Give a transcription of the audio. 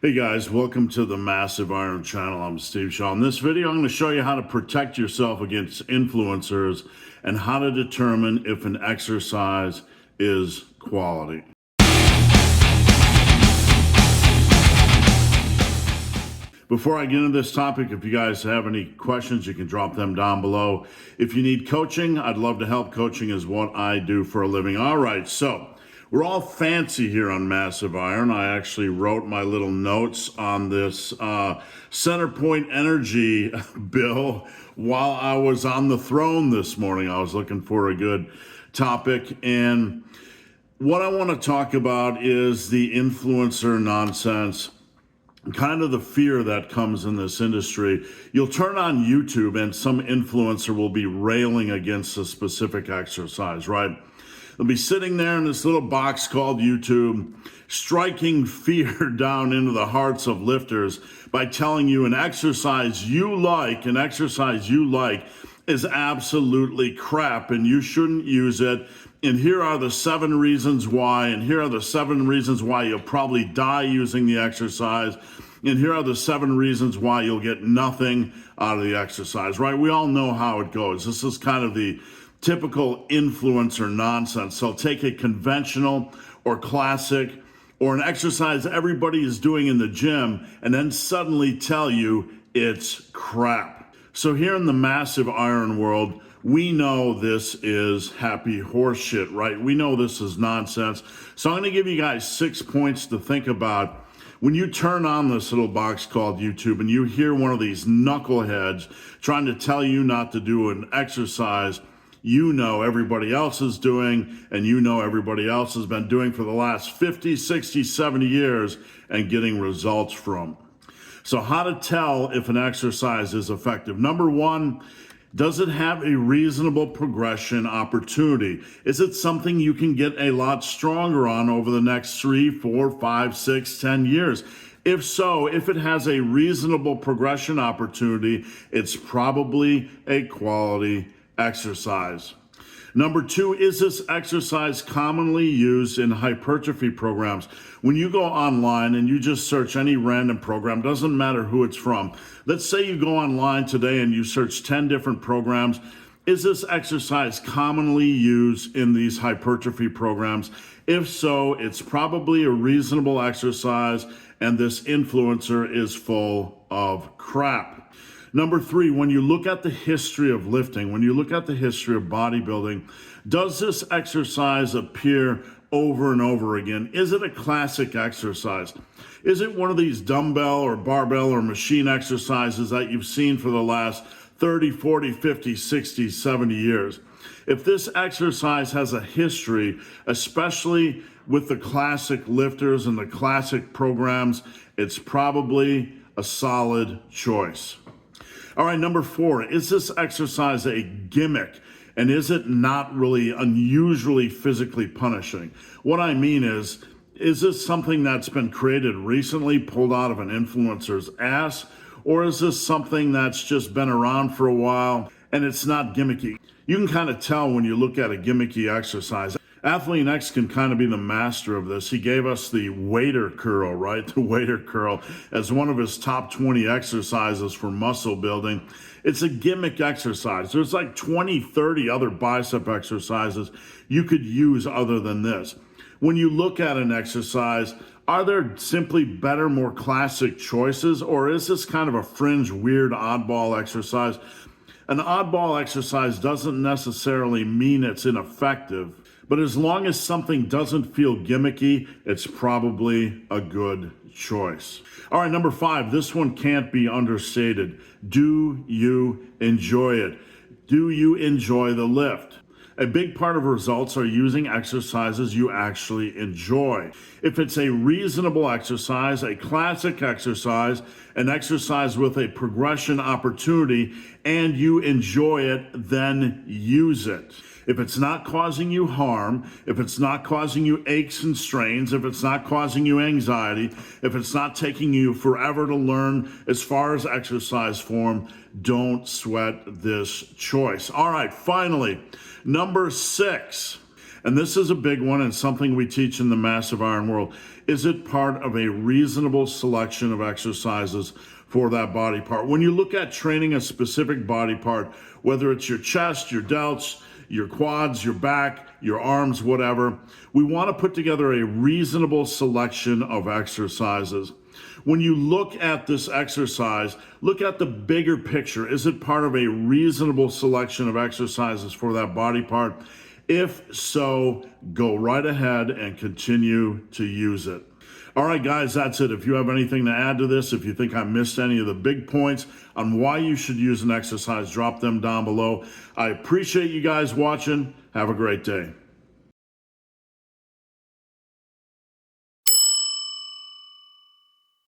Hey guys, welcome to the Massive Iron channel. I'm Steve Shaw. In this video, I'm going to show you how to protect yourself against influencers and how to determine if an exercise is quality. Before I get into this topic, if you guys have any questions, you can drop them down below. If you need coaching, I'd love to help. Coaching is what I do for a living. All right, so we're all fancy here on Massive Iron. I actually wrote my little notes on this Center Point Energy bill while I was on the throne this morning. I was looking for a good topic, and what I want to talk about is the influencer nonsense, kind of the fear that comes in this industry. You'll turn on YouTube and some influencer will be railing against a specific exercise, right? They'll be sitting there in this little box called YouTube, striking fear down into the hearts of lifters by telling you an exercise you like is absolutely crap and you shouldn't use it. And here are the 7 reasons why, and here are the 7 reasons why you'll probably die using the exercise. And here are the 7 reasons why you'll get nothing out of the exercise, right? We all know how it goes. This is kind of the typical influencer nonsense. So take a conventional or classic or an exercise everybody is doing in the gym and then suddenly tell you it's crap. So here in the Massive Iron world, we know this is happy horse shit, right? We know this is nonsense. So I'm going to give you guys 6 points to think about when you turn on this little box called YouTube and you hear one of these knuckleheads trying to tell you not to do an exercise you know everybody else is doing, and you know everybody else has been doing for the last 50, 60, 70 years and getting results from. So how to tell if an exercise is effective? Number 1, does it have a reasonable progression opportunity? Is it something you can get a lot stronger on over the next 3, 4, 5, 6, 10 years? If so, if it has a reasonable progression opportunity, it's probably a quality exercise. Number 2, is this exercise commonly used in hypertrophy programs? When you go online and you just search any random program, doesn't matter who it's from. Let's say you go online today and you search 10 different programs. Is this exercise commonly used in these hypertrophy programs? If so, it's probably a reasonable exercise and this influencer is full of crap. Number 3, when you look at the history of lifting, when you look at the history of bodybuilding, does this exercise appear over and over again? Is it a classic exercise? Is it one of these dumbbell or barbell or machine exercises that you've seen for the last 30, 40, 50, 60, 70 years? If this exercise has a history, especially with the classic lifters and the classic programs, it's probably a solid choice. All right, number 4, is this exercise a gimmick? And is it not really unusually physically punishing? What I mean is this something that's been created recently, pulled out of an influencer's ass? Or is this something that's just been around for a while and it's not gimmicky? You can kind of tell when you look at a gimmicky exercise. Athlete X can kind of be the master of this. He gave us the waiter curl, right? The waiter curl as one of his top 20 exercises for muscle building. It's a gimmick exercise. There's like 20, 30 other bicep exercises you could use other than this. When you look at an exercise, are there simply better, more classic choices, or is this kind of a fringe, weird, oddball exercise? An oddball exercise doesn't necessarily mean it's ineffective. But as long as something doesn't feel gimmicky, it's probably a good choice. All right, number 5, this one can't be understated. Do you enjoy it? Do you enjoy the lift? A big part of results are using exercises you actually enjoy. If it's a reasonable exercise, a classic exercise, an exercise with a progression opportunity, and you enjoy it, then use it. If it's not causing you harm, if it's not causing you aches and strains, if it's not causing you anxiety, if it's not taking you forever to learn as far as exercise form, don't sweat this choice. All right, finally, number 6. And this is a big one and something we teach in the Massive Iron world. Is it part of a reasonable selection of exercises for that body part? When you look at training a specific body part, whether it's your chest, your delts, your quads, your back, your arms, whatever, we want to put together a reasonable selection of exercises. When you look at this exercise, look at the bigger picture. Is it part of a reasonable selection of exercises for that body part? If so, go right ahead and continue to use it. All right, guys, that's it. If you have anything to add to this, if you think I missed any of the big points on why you should use an exercise, drop them down below. I appreciate you guys watching. Have a great day.